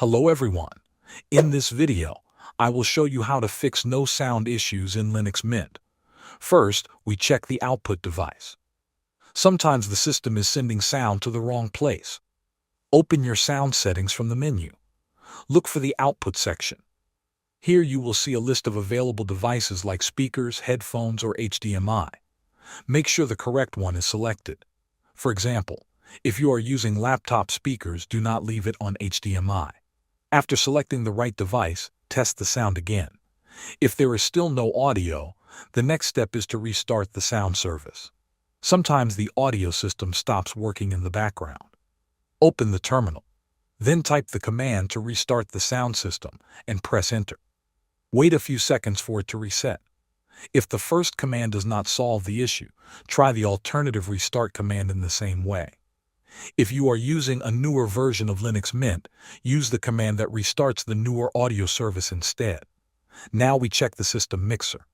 Hello everyone. In this video, I will show you how to fix no sound issues in Linux Mint. First, we check the output device. Sometimes the system is sending sound to the wrong place. Open your sound settings from the menu. Look for the output section. Here you will see a list of available devices like speakers, headphones, or HDMI. Make sure the correct one is selected. For example, if you are using laptop speakers, do not leave it on HDMI. After selecting the right device, test the sound again. If there is still no audio, the next step is to restart the sound service. Sometimes the audio system stops working in the background. Open the terminal. Then type the command to restart the sound system and press enter. Wait a few seconds for it to reset. If the first command does not solve the issue, try the alternative restart command in the same way. If you are using a newer version of Linux Mint, use the command that restarts the newer audio service instead. Now we check the system mixer.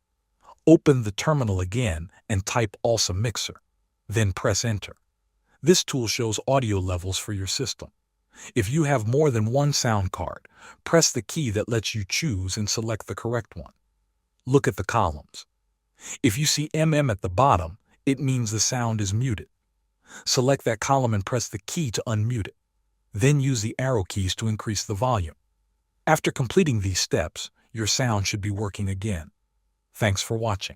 Open the terminal again and type also mixer. Then press enter. This tool shows audio levels for your system. If you have more than one sound card, press the key that lets you choose and select the correct one. Look at the columns. If you see at the bottom, it means the sound is muted. Select that column and press the key to unmute it. Then use the arrow keys to increase the volume. After completing these steps, your sound should be working again. Thanks for watching.